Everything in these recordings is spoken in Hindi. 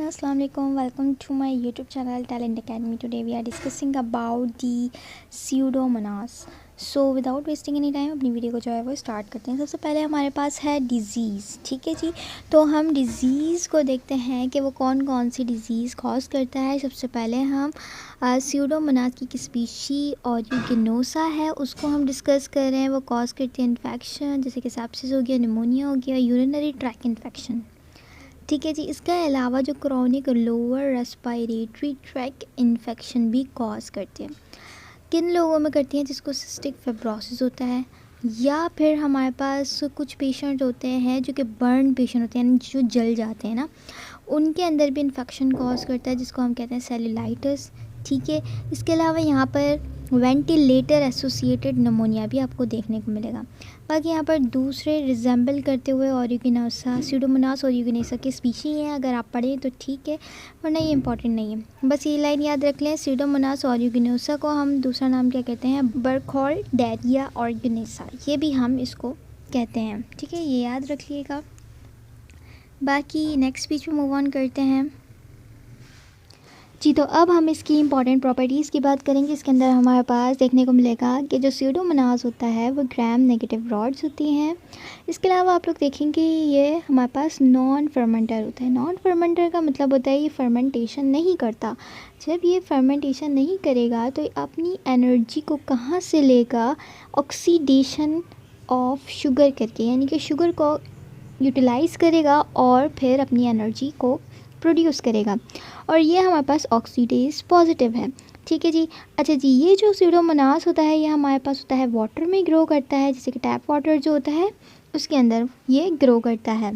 Assalamu alaikum. Welcome to my YouTube channel Talent Academy. Today we are discussing about the Pseudomonas. So without wasting any time अपनी वीडियो को जो है वो स्टार्ट करते हैं। सबसे पहले हमारे पास है डिज़ीज़, ठीक है जी। तो हम डिज़ीज़ को देखते हैं कि वो कौन कौन सी डिज़ीज़ कॉज करता है। सबसे पहले हम स्यूडोमोनास की स्पीशी और यूगिनोसा है उसको हम डिस्कस कर रहे हैं। वो कॉज करती है इन्फेक्शन, जैसे कि सेप्सिस हो गया, निमोनिया हो गया, यूरिनरी ट्रैक इन्फेक्शन, ठीक है जी। इसके अलावा जो chronic lower respiratory tract infection भी कॉज करते हैं। किन लोगों में करती हैं? जिसको सिस्टिक फाइब्रोसिस होता है, या फिर हमारे पास कुछ पेशेंट होते हैं जो कि बर्न पेशेंट होते हैं, यानी जो जल जाते हैं ना, उनके अंदर भी इन्फेक्शन कॉज करता है, जिसको हम कहते हैं सेलुलाइटिस, ठीक है। इसके अलावा यहाँ पर वेंटिलेटर एसोसिएटेड निमोनिया भी आपको देखने को मिलेगा। बाकी यहाँ पर दूसरे रिजेंबल करते हुए ऑरिजिनोसा, स्यूडोमोनास और यूगिनेसा की स्पीशी हैं। अगर आप पढ़ें तो ठीक है, वरना ये इंपॉर्टेंट नहीं है। बस ये लाइन याद रख लें, स्यूडोमोनास और यूगिनेसा को हम दूसरा नाम क्या कहते हैं? बर्कहोल्डेरिया ऑर्गेनेसा, ये भी हम इसको कहते हैं, ठीक है, ये याद रखिएगा। बाकी नेक्स्ट स्पीच में मूव ऑन करते हैं जी। तो अब हम इसकी इंपॉर्टेंट प्रॉपर्टीज़ की बात करेंगे। इसके अंदर हमारे पास देखने को मिलेगा कि जो स्यूडोमोनास होता है वो ग्राम नेगेटिव रॉड्स होती हैं। इसके अलावा आप लोग देखेंगे ये हमारे पास नॉन फर्मेंटर होता है। नॉन फर्मेंटर का मतलब होता है ये फर्मेंटेशन नहीं करता। जब ये फर्मेंटेशन नहीं करेगा तो अपनी एनर्जी को कहाँ से लेगा? ऑक्सीडेशन ऑफ शुगर करके, यानी कि शुगर को यूटिलाइज़ करेगा और फिर अपनी एनर्जी को प्रोड्यूस करेगा, और ये हमारे पास ऑक्सीडेज पॉजिटिव है, ठीक है जी। अच्छा जी, ये जो स्यूडोमोनास होता है ये हमारे पास होता है वाटर में ग्रो करता है, जैसे कि टैप वाटर जो होता है उसके अंदर ये ग्रो करता है।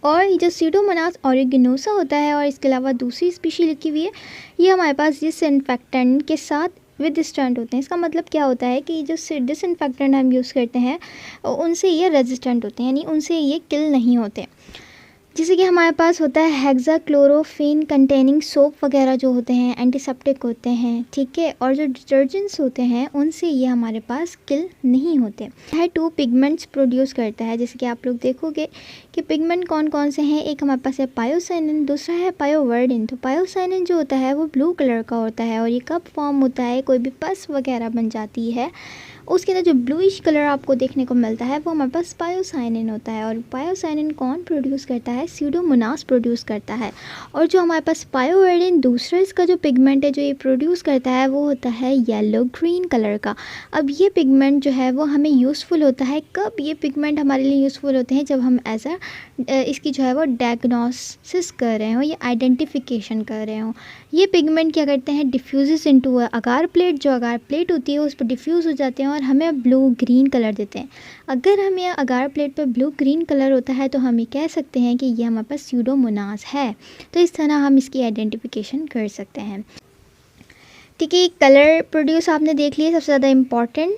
और ये जो स्यूडोमोनास ऑरिजिनोसा होता है, और इसके अलावा दूसरी स्पीशी लिखी हुई है, ये हमारे पास डिसइंफेक्टेंट के साथ विदस्टेंट होते हैं। इसका मतलब क्या होता है कि जो डिसइंफेक्टेंट हम यूज़ करते हैं उनसे ये रेजिस्टेंट होते हैं, यानी उनसे ये किल नहीं होते। जैसे कि हमारे पास होता है हेक्साक्लोरोफेन कंटेनिंग सोप वगैरह जो होते हैं, एंटीसेप्टिक होते हैं, ठीक है, और जो डिटर्जेंट्स होते हैं उनसे ये हमारे पास किल नहीं होते। है 2 पिगमेंट्स प्रोड्यूस करता है, जैसे कि आप लोग देखोगे कि पिगमेंट कौन कौन से हैं। एक हमारे पास है पायोसाइनिन, दूसरा है पायोवर्डिन। तो पायोसाइनिन जो होता है वो ब्लू कलर का होता है, और ये कब फॉर्म होता है? कोई भी पस वगैरह बन जाती है, उसके अंदर जो ब्लूइश कलर आपको देखने को मिलता है वो हमारे पास पायोसाइनिन होता है। और पायोसाइनिन कौन प्रोड्यूस करता है? स्यूडोमोनास प्रोड्यूस करता है। और जो हमारे पास पायोवर्डिन दूसरा इसका जो पिगमेंट है जो ये प्रोड्यूस करता है वो होता है येलो ग्रीन कलर का। अब ये पिगमेंट जो है वो हमें यूज़फुल होता है कब? ये पिगमेंट हमारे लिए यूज़फुल होते हैं जब हम एज इसकी जो है वो डायग्नोसिस कर रहे हो या आइडेंटिफिकेशन कर रहे हो। ये पिगमेंट क्या करते हैं? डिफ्यूज़ इनटू अगार प्लेट, जो अगार प्लेट होती है उस पर डिफ्यूज़ हो जाते हैं और हमें ब्लू ग्रीन कलर देते हैं। अगर हमें अगार प्लेट पर ब्लू ग्रीन कलर होता है तो हम ये कह सकते हैं कि ये हमारे पास स्यूडोमोनास है। तो इस तरह हम इसकी आइडेंटिफिकेशन कर सकते हैं, ठीक है। कलर प्रोड्यूस आपने देख लिया। सबसे ज़्यादा इम्पॉर्टेंट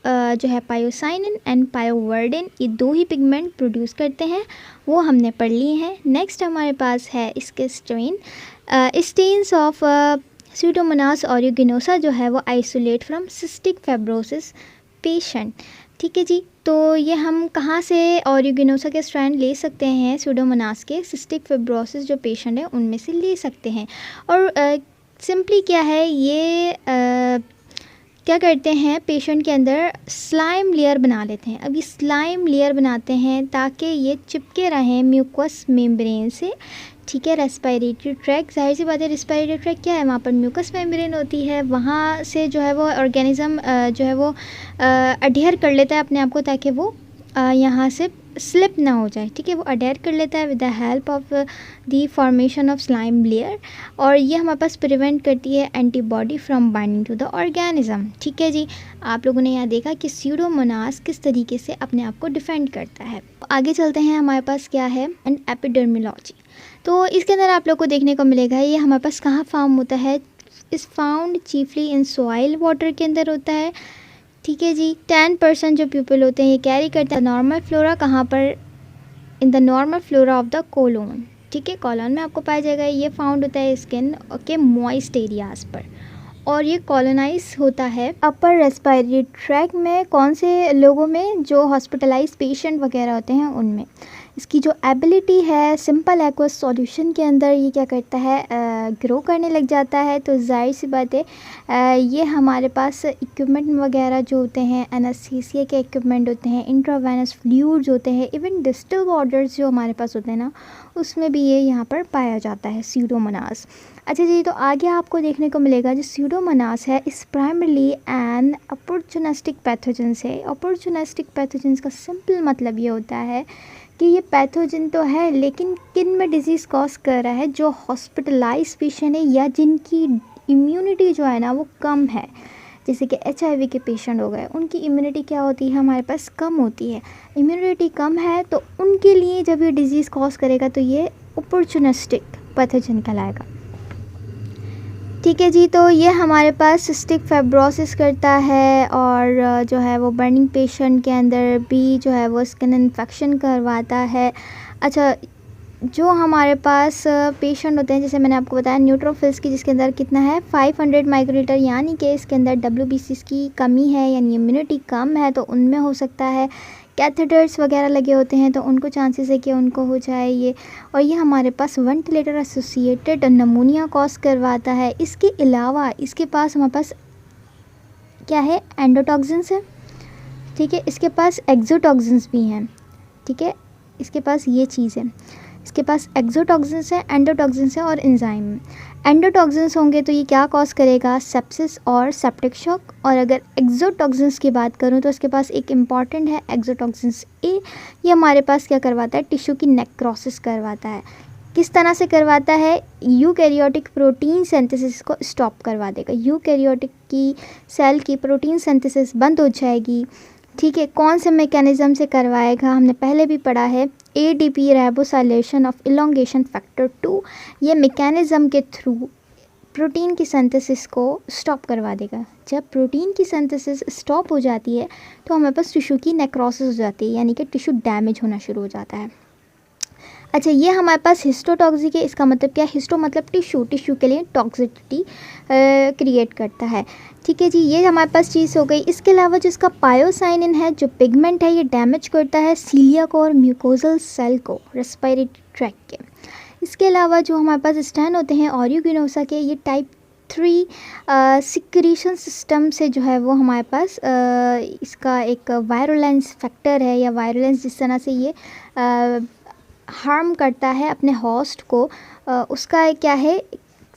जो है पायोसाइनिन एंड पायोवर्डिन, ये 2 ही पिगमेंट प्रोड्यूस करते हैं, वो हमने पढ़ लिए हैं। नेक्स्ट हमारे पास है इसके स्ट्रेन। स्टेन्स ऑफ स्यूडोमोनास ऑरिजिनोसा जो है वो isolate from cystic fibrosis patient, ठीक है जी। तो ये हम कहाँ से ऑरिजिनोसा के स्ट्रैंड ले सकते हैं? स्यूडोमोनास के सिस्टिक फाइब्रोसिस जो पेशेंट है उनमें से ले सकते हैं। और सिंपली क्या है ये क्या करते हैं? पेशेंट के अंदर स्लाइम लेयर बना लेते हैं। अब ये स्लाइम लेयर बनाते हैं ताकि ये चिपके रहें म्यूकस मेम्ब्रेन से, ठीक है। रेस्पिरेटरी ट्रैक, जाहिर सी बात है रेस्पिरेटरी ट्रैक क्या है? वहाँ पर म्यूकस मेम्ब्रेन होती है, वहाँ से जो है वो ऑर्गेनिज्म जो है वो अडेयर कर लेता है अपने आप को, ताकि वो यहाँ से स्लिप ना हो जाए, ठीक है। वो अडेयर कर लेता है with the help of the formation of slime layer, और ये हमारे पास प्रिवेंट करती है antibody from binding to the organism, ठीक है जी। आप लोगों ने यहाँ देखा कि स्यूडोमोनास किस तरीके से अपने आप को डिफेंड करता है। आगे चलते हैं, हमारे पास क्या है? एंड एपिडर्मिलॉजी। तो इसके अंदर आप लोग को देखने को मिलेगा ये हमारे पास कहाँ फार्म होता है? इस found chiefly in soil water के अंदर होता है, ठीक है जी। 10% जो पीपल होते हैं ये कैरी करते हैं नॉर्मल फ्लोरा, कहाँ पर? In the normal flora of the colon, ठीक है, कॉलोन में आपको पाया जाएगा। ये फाउंड होता है स्किन के मॉइस्ट एरियाज़ पर, और ये कॉलोनाइज होता है अपर रेस्पिरेटरी ट्रैक में। कौन से लोगों में? जो हॉस्पिटलाइज पेशेंट वगैरह होते हैं उनमें। इसकी जो एबिलिटी है सिंपल एक्वस सॉल्यूशन के अंदर ये क्या करता है, ग्रो करने लग जाता है। तो जाहिर सी बात है ये हमारे पास इक्विपमेंट वगैरह जो होते हैं, एनेस्थीसिया के इक्विपमेंट होते हैं, इंट्रावेनस फ्लूइड्स होते हैं, इवन डिस्टल वाटर्स जो हमारे पास होते हैं ना, उसमें भी ये यहाँ पर पाया जाता है स्यूडोमोनास। अच्छा जी, तो आगे आपको देखने को मिलेगा जो स्यूडोमोनास है इस प्राइमरली एन अपॉर्चुनिस्टिक पैथोजेंस है। अपॉर्चुनिस्टिक पैथोजेंस का सिंपल मतलब ये होता है कि ये पैथोजन तो है लेकिन किन में डिजीज़ कॉज कर रहा है, जो हॉस्पिटलाइज पेशेंट है या जिनकी इम्यूनिटी जो है ना वो कम है, जैसे कि HIV के पेशेंट हो गए, उनकी इम्यूनिटी क्या होती है हमारे पास कम होती है। इम्यूनिटी कम है तो उनके लिए जब ये डिजीज़ कॉज करेगा तो ये अपॉर्चुनिस्टिक पैथोजन कहलाएगा। ठीक है जी, तो ये हमारे पास सिस्टिक फाइब्रोसिस करता है और जो है वो बर्निंग पेशेंट के अंदर भी जो है वो स्किन इन्फेक्शन करवाता है। अच्छा, जो हमारे पास पेशेंट होते हैं, जैसे मैंने आपको बताया न्यूट्रोफिल्स की, जिसके अंदर कितना है 500 माइक्रोलीटर, यानी कि इसके अंदर WBCs की कमी है यानी इम्यूनिटी कम है, तो उनमें हो सकता है। कैथेटर्स वगैरह लगे होते हैं तो उनको चांसेस है कि उनको हो जाए ये। और ये हमारे पास वेंटिलेटर एसोसिएटेड नमूनिया कॉज करवाता है। इसके अलावा इसके पास हमारे पास क्या है, एंडोटॉक्सिन्स है, ठीक है, इसके पास एक्सोटॉक्सिन्स भी हैं, ठीक है, इसके पास ये चीज़ है, इसके पास एक्सोटॉक्सिन्स है, एंडोटॉक्सिन्स है और एंजाइम। एंडोटॉक्सिन्स होंगे तो ये क्या कॉज करेगा, सेप्सिस और सेप्टिक शॉक। और अगर एक्सोटॉक्सिन्स की बात करूँ तो इसके पास एक इम्पॉर्टेंट है एक्सोटॉक्सिन्स ए, ये हमारे पास क्या करवाता है, टिश्यू की नेक्रोसिस करवाता है। किस तरह से करवाता है, यूकैरियोटिक प्रोटीन सिंथेसिस को स्टॉप करवा देगा। यूकैरियोटिक की सेल की प्रोटीन सिंथेसिस बंद हो जाएगी, ठीक है। कौन से मैकेनिज़्म से करवाएगा, हमने पहले भी पढ़ा है, ADP राइबोसाइलेशन ऑफ इलोंगेशन फैक्टर 2, ये मैकेनिज़्म के थ्रू प्रोटीन की सिंथेसिस को स्टॉप करवा देगा। जब प्रोटीन की सिंथेसिस स्टॉप हो जाती है तो हमारे पास टिश्यू की नेक्रोसिस हो जाती है, यानी कि टिश्यू डैमेज होना शुरू हो जाता है। अच्छा, ये हमारे पास हिस्टोटॉक्सिक है, इसका मतलब क्या है, हिस्टो मतलब टिश्यू, टिश्यू के लिए टॉक्सिसिटी क्रिएट करता है, ठीक है जी, ये हमारे पास चीज़ हो गई। इसके अलावा जो इसका पायोसाइनिन है, जो पिगमेंट है, ये डैमेज करता है सीलियाक और म्यूकोजल सेल को रेस्पिरेटरी ट्रैक्ट के। इसके अलावा जो हमारे पास स्टैन होते हैं ऑरियोगिनोसा के, ये टाइप 3 सिक्रीशन सिस्टम से जो है वो हमारे पास इसका एक वायरुलेंस फैक्टर है, या वायरुलेंस जिस तरह से ये हार्म करता है अपने होस्ट को, उसका एक क्या है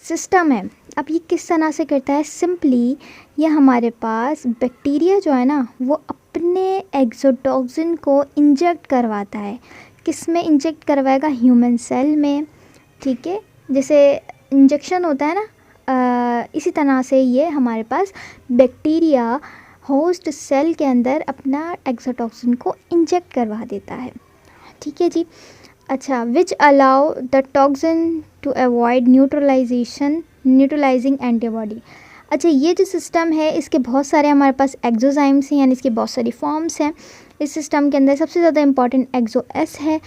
सिस्टम है। अब ये किस तरह से करता है, सिंपली ये हमारे पास बैक्टीरिया जो है ना वो अपने एक्सोटॉक्सिन को इंजेक्ट करवाता है। किस में इंजेक्ट करवाएगा, ह्यूमन सेल में, ठीक है, जैसे इंजेक्शन होता है ना, इसी तरह से ये हमारे पास बैक्टीरिया होस्ट सेल के अंदर अपना एक्सोटॉक्सिन को इंजेक्ट करवा देता है, ठीक है जी। अच्छा, which allow the toxin to avoid neutralising antibody. अच्छा, ये जो सिस्टम है इसके बहुत सारे हमारे पास एक्सोजाइम्स हैं, यानी इसकी बहुत सारी फॉर्म्स हैं। इस सिस्टम के अंदर सबसे ज़्यादा इंपॉर्टेंट एक्सो-एस है,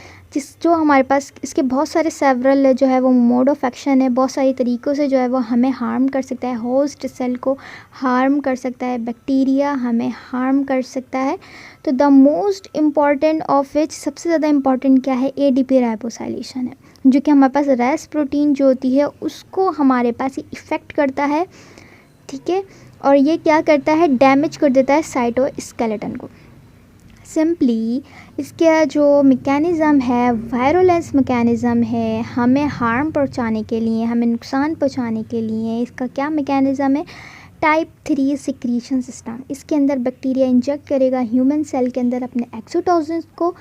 जो हमारे पास इसके बहुत सारे सेवरल जो है वो मोड ऑफ एक्शन है, बहुत सारी तरीक़ों से जो है वो हमें हार्म कर सकता है, होस्ट सेल को हार्म कर सकता है, बैक्टीरिया हमें हार्म कर सकता है। तो the most important of which, सबसे ज़्यादा इम्पॉर्टेंट क्या है, ADP राइबोसाइलेशन है, जो कि हमारे पास रेस प्रोटीन जो होती है उसको हमारे पास ये इफ़ेक्ट करता है, ठीक है। और ये क्या करता है, डैमेज कर देता है साइटोस्केलेटन को। सिंपली इसका जो मैकेनिज़्म है, वायरुलेंस मैकेनिज़्म है, हमें हार्म पहुंचाने के लिए, हमें नुकसान पहुंचाने के लिए इसका क्या मैकेनिज़्म है, टाइप 3 सिक्रीशन सिस्टम। इसके अंदर बैक्टीरिया इंजेक्ट करेगा ह्यूमन सेल के अंदर अपने एक्सोटॉक्सिन को।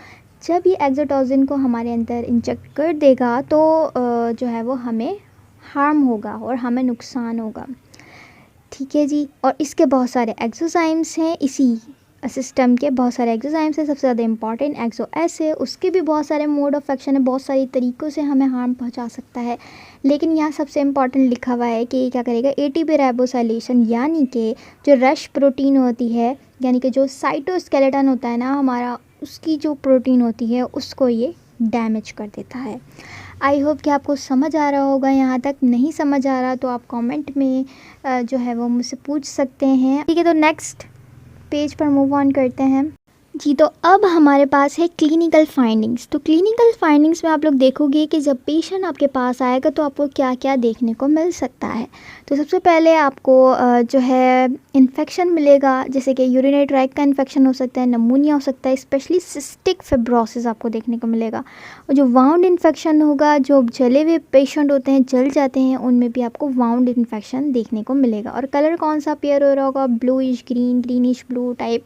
जब ये एक्सोटॉक्सिन को हमारे अंदर इंजेक्ट कर देगा तो जो है वो हमें हार्म होगा और हमें नुकसान होगा, ठीक है जी। और इसके बहुत सारे एक्सोजाइम्स हैं, इसी सिस्टम के बहुत सारे एक्सोजाइम्स हैं। सबसे ज़्यादा इंपॉर्टेंट एक्सो-एस है, उसके भी बहुत सारे मोड ऑफ एक्शन है, बहुत सारी तरीक़ों से हमें हार्म पहुंचा सकता है। लेकिन यहाँ सबसे इंपॉर्टेंट लिखा हुआ है कि क्या करेगा, ATP राइबोसाइलेशन, यानी कि जो रश प्रोटीन होती है, यानी कि जो साइटोस्केलेटन होता है ना हमारा, उसकी जो प्रोटीन होती है उसको ये डैमेज कर देता है। आई होप कि आपको समझ आ रहा होगा। यहाँ तक नहीं समझ आ रहा तो आप कमेंट में जो है वो मुझसे पूछ सकते हैं, ठीक है। तो नेक्स्ट पेज पर मूव ऑन करते हैं जी, तो अब हमारे पास है क्लिनिकल फाइंडिंग्स। तो क्लिनिकल फाइंडिंग्स में आप लोग देखोगे कि जब पेशेंट आपके पास आएगा तो आपको क्या क्या देखने को मिल सकता है। तो सबसे पहले आपको जो है इन्फेक्शन मिलेगा, जैसे कि यूरिनरी ट्रैक्ट का इन्फेक्शन हो सकता है, नमूनिया हो सकता है, स्पेशली सिस्टिक फिब्रोसिस आपको देखने को मिलेगा। और जो वाउंड इन्फेक्शन होगा, जो जले हुए पेशेंट होते हैं, जल जाते हैं, उनमें भी आपको वाउंड इन्फेक्शन देखने को मिलेगा। और कलर कौन सा अपीयर हो रहा होगा, bluish green, greenish blue type.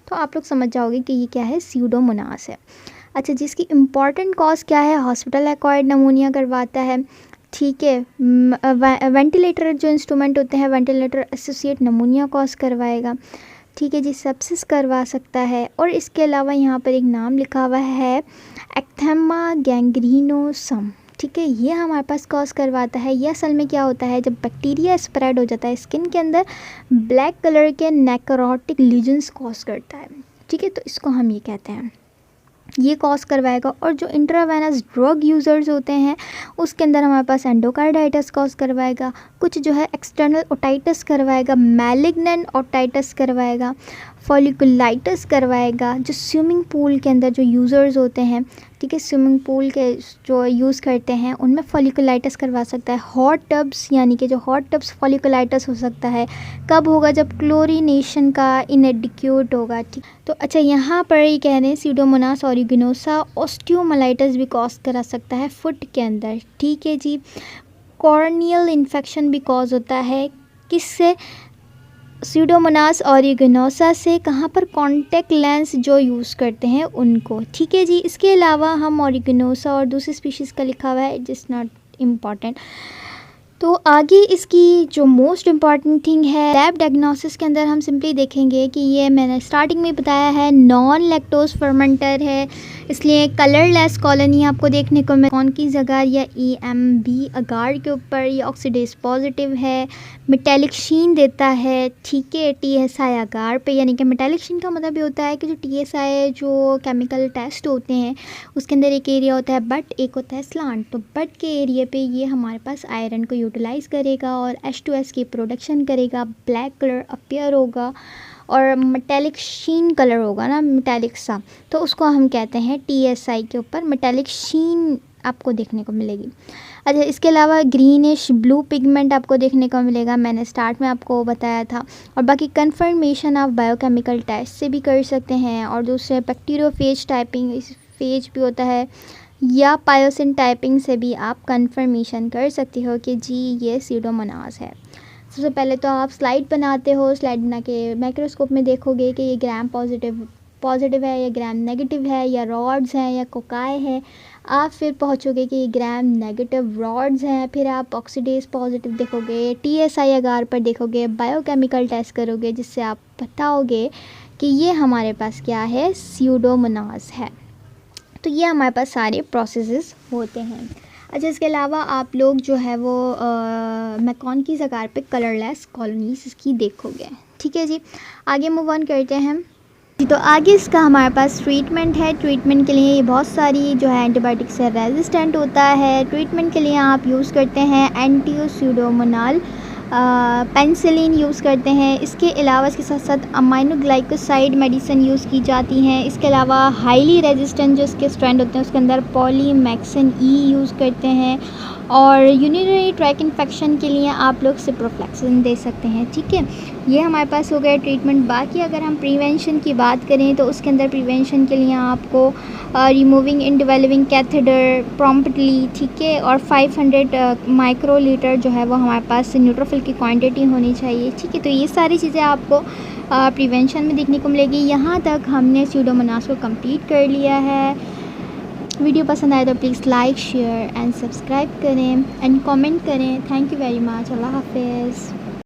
तो आप लोग समझ जाओगे कि ये क्या है, स्यूडोमोनास है। अच्छा, जिसकी इम्पॉर्टेंट कॉज क्या है, हॉस्पिटल एक्वायर्ड नमूनिया करवाता है, ठीक है। वेंटिलेटर जो इंस्ट्रूमेंट होते हैं, वेंटिलेटर एसोसिएट नमूनिया कॉज करवाएगा, ठीक है जी। सेप्सिस करवा सकता है। और इसके अलावा यहाँ पर एक नाम लिखा हुआ है एक्थेमा गैंग्रीनोसम, ठीक है। ये हमारे पास कॉज करवाता है। ये असल में क्या होता है, जब बैक्टीरिया स्प्रेड हो जाता है स्किन के अंदर, ब्लैक कलर के नेक्रोटिक लीजन्स कॉज करता है, ठीक है। तो इसको हम ये कहते हैं, ये कॉज करवाएगा। और जो इंट्रावेनस ड्रग यूज़र्स होते हैं उसके अंदर हमारे पास एंडोकार्डाइटिस कॉज करवाएगा, कुछ जो है एक्सटर्नल ओटाइटिस करवाएगा, मैलिग्नेंट ओटाइटिस करवाएगा, फॉलिकुलाइटिस करवाएगा। जो स्विमिंग पूल के अंदर जो यूज़र्स होते हैं, ठीक है, स्विमिंग पूल के जो यूज़ करते हैं उनमें फॉलिकुलाइटिस करवा सकता है। हॉट टब्स, यानी कि जो हॉट टब्स फॉलिकुलाइटिस हो सकता है, कब होगा, जब क्लोरीनेशन का इनएडिक्यूट होगा, ठीक। तो अच्छा, यहाँ पर ये कह रहे हैं स्यूडोमोनास ऑरिजिनोसा ऑस्टियोमाइलाइटिस भी कॉज करा सकता है फुट के अंदर, ठीक है जी। कॉर्नियल इन्फेक्शन भी कॉज होता है, किससे, स्यूडोमोनास ऑरिजिनोसा से। कहाँ पर, कॉन्टैक्ट लेंस जो यूज़ करते हैं उनको, ठीक है जी। इसके अलावा हम ऑरिजिनोसा और दूसरी स्पीशीज़ का लिखा हुआ है, जिस नॉट इम्पॉर्टेंट। तो आगे इसकी जो मोस्ट इम्पॉर्टेंट थिंग है, लैब डायग्नोसिस के अंदर हम सिंपली देखेंगे कि ये मैंने स्टार्टिंग में बताया है नॉन लैक्टोज फर्मेंटर है, इसलिए कलरलेस कॉलोनी आपको देखने को मिले। कौन की जगह, या EMB अगार के ऊपर, ये ऑक्सीडेज पॉजिटिव है, मेटेलिक शीन देता है, ठीक है, TSI अगार पे। यानी कि मेटेलिक शीन का मतलब ये होता है कि जो TSI जो केमिकल टेस्ट होते हैं उसके अंदर एक एरिया होता है बट, एक होता है स्लांट। तो बट के एरिया पे ये हमारे पास आयरन को यूटिलाइज़ करेगा और H2S की प्रोडक्शन करेगा, ब्लैक कलर अपीयर होगा और मेटेलिक शीन कलर होगा ना, मेटेलिक सा, तो उसको हम कहते हैं TSI के ऊपर मेटेलिक शीन आपको देखने को मिलेगी। अच्छा, इसके अलावा ग्रीनिश ब्लू पिगमेंट आपको देखने को मिलेगा, मैंने स्टार्ट में आपको बताया था। और बाकी कंफर्मेशन आप बायोकेमिकल टेस्ट से भी कर सकते हैं, और दूसरे बैक्टीरियोफेज टाइपिंग फेज भी होता है, या पायोसिन टाइपिंग से भी आप कंफर्मेशन कर सकते हो कि जी ये स्यूडोमोनास है। सबसे पहले तो आप स्लाइड बनाते हो, स्लाइड बना के माइक्रोस्कोप में देखोगे कि ये ग्राम पॉजिटिव है या ग्राम नेगेटिव है, या रॉड्स हैं या कोकाई है। आप फिर पहुंचोगे कि ये ग्राम नेगेटिव रॉड्स हैं, फिर आप ऑक्सीडेज पॉजिटिव देखोगे, TSI अगार पर देखोगे, बायोकेमिकल टेस्ट करोगे, जिससे आप बताओगे कि ये हमारे पास क्या है, स्यूडोमोनास है। तो ये हमारे पास सारे प्रोसेसेस होते हैं। अच्छा, इसके अलावा आप लोग जो है वो मैकॉन की जगह पे कलरलेस कॉलोनीज इसकी देखोगे, ठीक है जी। आगे मूव ऑन करते हैं जी। तो आगे इसका हमारे पास ट्रीटमेंट है। ट्रीटमेंट के लिए ये बहुत सारी जो है एंटीबायोटिक से रेजिस्टेंट होता है। ट्रीटमेंट के लिए आप यूज़ करते हैं एंटीओस्यूडोमोनाल, पेनिसिलिन यूज़ करते हैं। इसके अलावा इसके साथ साथ अमाइनोग्लाइकोसाइड मेडिसिन यूज़ की जाती हैं। इसके अलावा हाईली रेजिस्टेंट जो इसके स्ट्रैंड होते हैं उसके अंदर पॉलीमैक्सिन E यूज़ करते हैं। और यूरिनरी ट्रैक इन्फेक्शन के लिए आप लोग सिप्रोफ्लेक्सिन दे सकते हैं, ठीक है। ये हमारे पास हो गया ट्रीटमेंट। बाकी अगर हम प्रिवेंशन की बात करें तो उसके अंदर प्रिवेंशन के लिए आपको रिमूविंग इनडेवलपिंग कैथेटर प्रॉम्प्टली, ठीक है, और 500 माइक्रोलीटर जो है वो हमारे पास न्यूट्रोफिल की क्वांटिटी होनी चाहिए, ठीक है। तो ये सारी चीज़ें आपको प्रिवेंशन में देखने को मिलेगी। यहाँ तक हमने स्यूडोमोनास को कंप्लीट कर लिया है। वीडियो पसंद आए तो please like, share and subscribe करें एंड कमेंट करें। Thank you very much. अल्लाह हाफिज़।